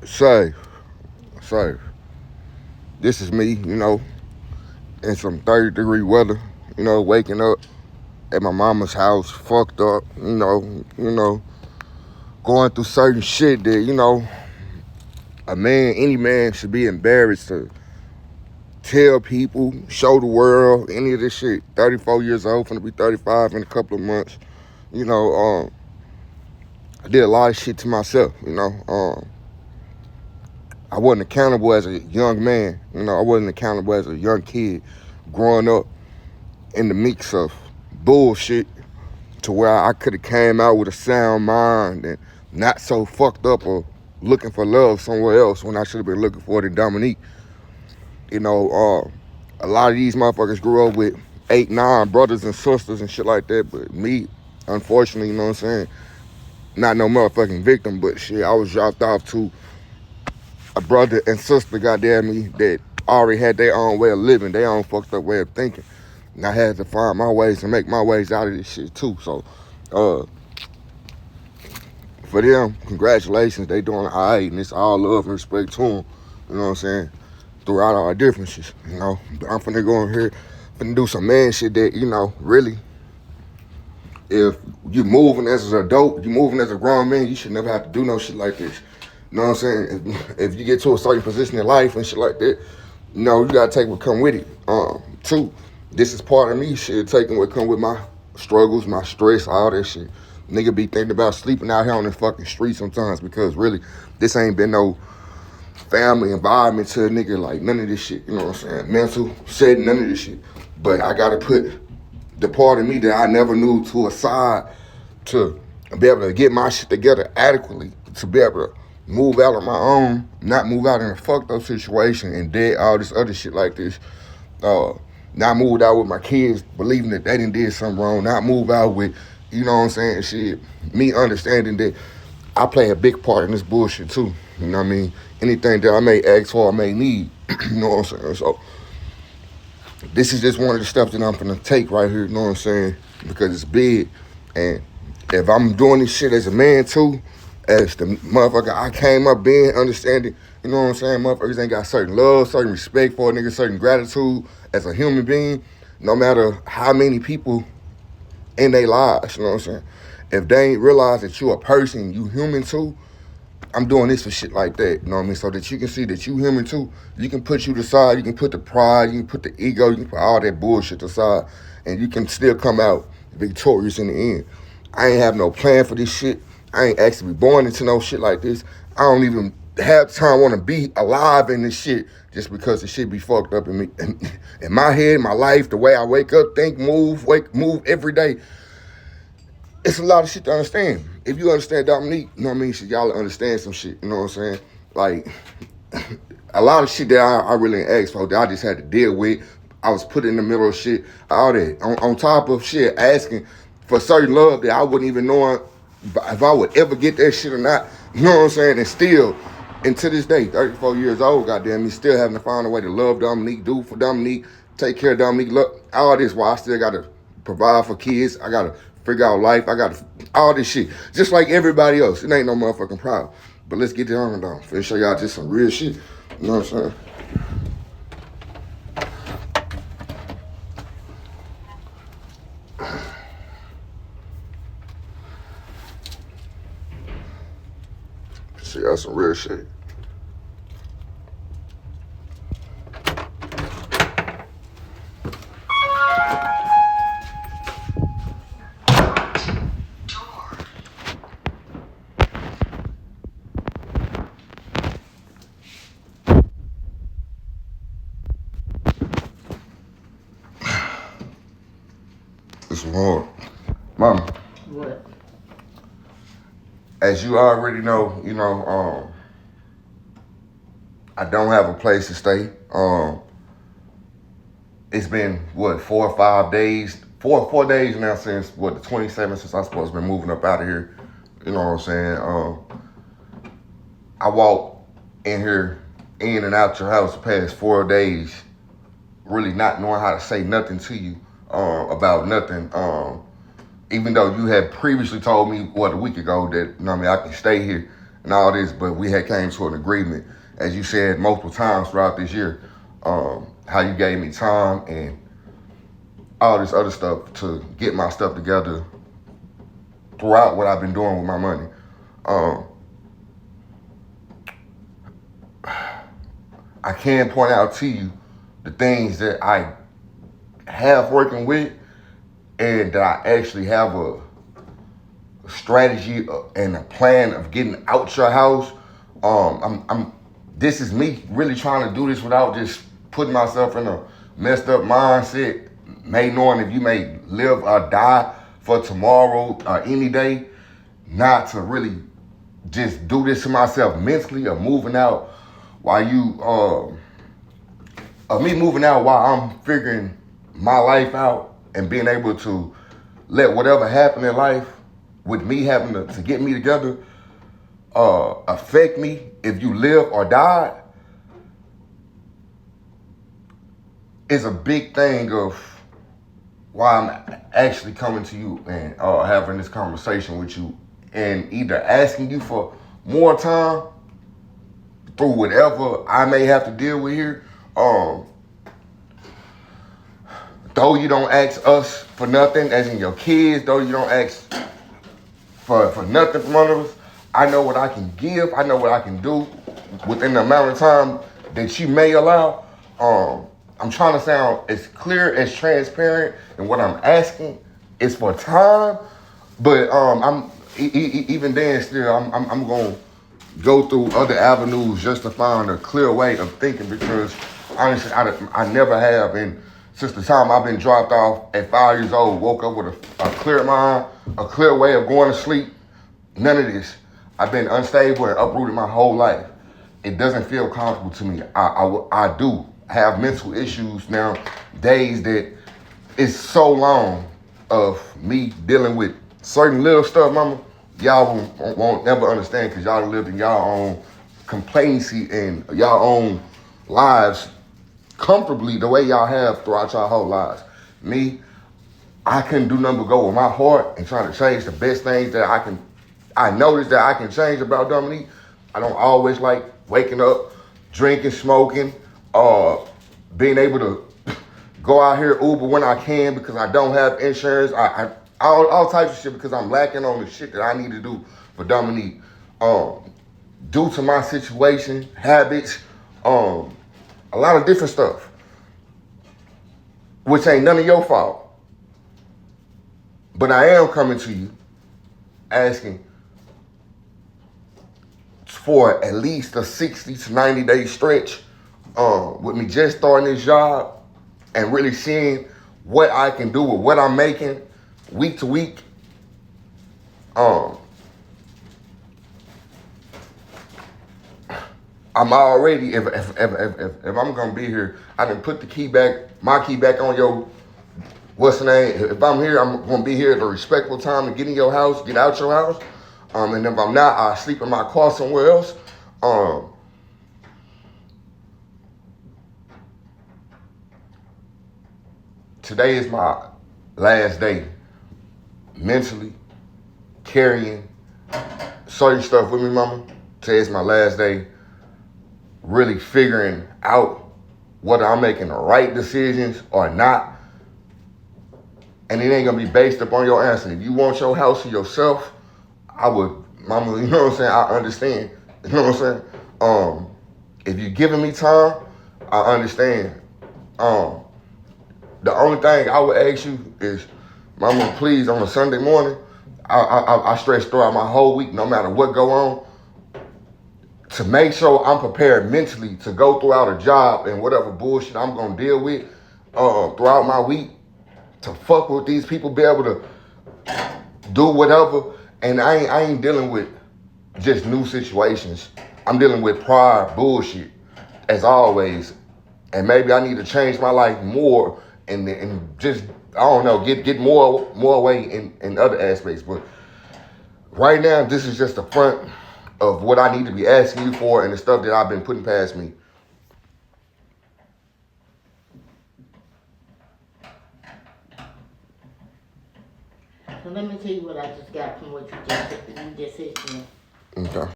Say, say, this is me, in some 30-degree weather, waking up at my mama's house, fucked up, going through certain shit that, any man should be embarrassed to tell people, show the world, any of this shit. 34 years old, finna be 35 in a couple of months. You know, I did a lot of shit to myself, I wasn't accountable as a young man. I wasn't accountable as a young kid growing up in the mix of bullshit to where I could have came out with a sound mind and not so fucked up or looking for love somewhere else when I should have been looking for it in Dominique. A lot of these motherfuckers grew up with 8, 9 brothers and sisters and shit like that, but me, unfortunately, you know what I'm saying, not no motherfucking victim, but shit, I was dropped off to a brother and sister, goddamn me, that already had their own way of living, their own fucked up way of thinking. And I had to find my ways and make my ways out of this shit too. So, for them, congratulations, they doing all right, and it's all love and respect to them, you know what I'm saying, throughout our differences, But I'm finna go in here, finna do some man shit that, really, if you moving as an adult, you moving as a grown man, you should never have to do no shit like this. You know what I'm saying? If you get to a certain position in life and shit like that, you gotta take what come with it. Two, this is part of me, shit, taking what come with my struggles, my stress, all that shit. Nigga be thinking about sleeping out here on the fucking street sometimes because really, this ain't been no family environment to a nigga, like none of this shit, you know what I'm saying? Mental, setting, none of this shit. But I gotta put the part of me that I never knew to a side to be able to get my shit together adequately, to be able to move out on my own, not move out in a fucked up situation and dead all this other shit like this. Not moved out with my kids believing that they done did something wrong, not move out with, you know what I'm saying, shit, me understanding that I play a big part in this bullshit too, you know what I mean? Anything that I may ask for, I may need, you know what I'm saying? So, this is just one of the steps that I'm gonna take right here, you know what I'm saying? Because it's big. And if I'm doing this shit as a man too, as the motherfucker I came up being, understanding, you know what I'm saying? Motherfuckers ain't got certain love, certain respect for a nigga, certain gratitude as a human being, no matter how many people in their lives, you know what I'm saying? If they ain't realize that you a person, you human too, I'm doing this for shit like that, you know what I mean? So that you can see that you human too. You can put you aside, you can put the pride, you can put the ego, you can put all that bullshit aside, and you can still come out victorious in the end. I ain't have no plan for this shit. I ain't actually born into no shit like this. I don't even have time want to be alive in this shit just because the shit be fucked up in me. In my head, my life, the way I wake up, think, move every day. It's a lot of shit to understand. If you understand Dominique, you know what I mean? Shit, y'all understand some shit, you know what I'm saying? Like, a lot of shit that I really ain't asked for, that I just had to deal with. I was put in the middle of shit, all that. On top of shit, asking for certain love that I wouldn't even know if I would ever get that shit or not. You know what I'm saying? And still, and to this day, 34 years old, goddamn me, still having to find a way to love Dominique, do for Dominique, take care of Dominique, look, all this while I still gotta provide for kids. I gotta figure out life. I gotta, all this shit. Just like everybody else. It ain't no motherfucking problem. But let's get it on though. Finna show y'all just some real shit. You know what I'm saying? See y'all some real shit. It's hard. Mama. What? As you already know, I don't have a place to stay. It's been what, 4 or 5 days, 4 days now since what, the 27th, since I supposed to be moving up out of here. You know what I'm saying? I walked in here, in and out your house the past 4 days, really not knowing how to say nothing to you about nothing. Even though you had previously told me, what, a week ago that, I can stay here and all this, but we had came to an agreement, as you said multiple times throughout this year, how you gave me time and all this other stuff to get my stuff together throughout what I've been doing with my money. I can point out to you the things that I have working with and that I actually have a strategy and a plan of getting out your house. This is me really trying to do this without just putting myself in a messed up mindset, may knowing if you may live or die for tomorrow or any day, not to really just do this to myself mentally or moving out while me moving out while I'm figuring my life out and being able to let whatever happen in life with me having to get me together affect me if you live or die is a big thing of why I'm actually coming to you and having this conversation with you and either asking you for more time through whatever I may have to deal with here. Though you don't ask us for nothing, as in your kids, though you don't ask for nothing from one of us, I know what I can give. I know what I can do within the amount of time that you may allow. I'm trying to sound as clear, as transparent, and what I'm asking is for time. But I'm even then still I'm gonna go through other avenues just to find a clear way of thinking, because honestly I never have, and since the time I've been dropped off at 5 years old, woke up with a clear mind, a clear way of going to sleep. None of this. I've been unstable and uprooted my whole life. It doesn't feel comfortable to me. I do have mental issues now, days that it's so long of me dealing with certain little stuff, mama. Y'all won't never understand because y'all lived in y'all own complacency and y'all own lives comfortably the way y'all have throughout y'all whole lives. Me, I couldn't do nothing but go with my heart and try to change the best things that I can. I noticed that I can change about Dominique. I don't always like waking up, drinking, smoking, being able to go out here Uber when I can because I don't have insurance. All types of shit because I'm lacking on the shit that I need to do for Dominique. Due to my situation, habits, a lot of different stuff, which ain't none of your fault. But I am coming to you asking for at least a 60 to 90 day stretch with me just starting this job and really seeing what I can do with what I'm making week to week. I'm already, if I'm gonna be here, I can put my key back on your, what's the name? If I'm here, I'm gonna be here at a respectful time to get in your house, get out your house. And if I'm not, I sleep in my car somewhere else. Today is my last day mentally carrying certain stuff with me, mama. Today is my last day really figuring out whether I'm making the right decisions or not. And it ain't gonna be based upon your answer. If you want your house to yourself, I would, mama, you know what I'm saying? I understand. You know what I'm saying? If you're giving me time, I understand. The only thing I would ask you is, mama, please, on a Sunday morning, I stress throughout my whole week, no matter what go on, to make sure I'm prepared mentally to go throughout a job and whatever bullshit I'm gonna deal with throughout my week, to fuck with these people, be able to do whatever. And I ain't dealing with just new situations. I'm dealing with prior bullshit, as always. And maybe I need to change my life more and just, I don't know, get more away in other aspects. But right now, this is just the front of what I need to be asking you for and the stuff that I've been putting past me. So let me tell you what I just got from what you just said to me. Okay.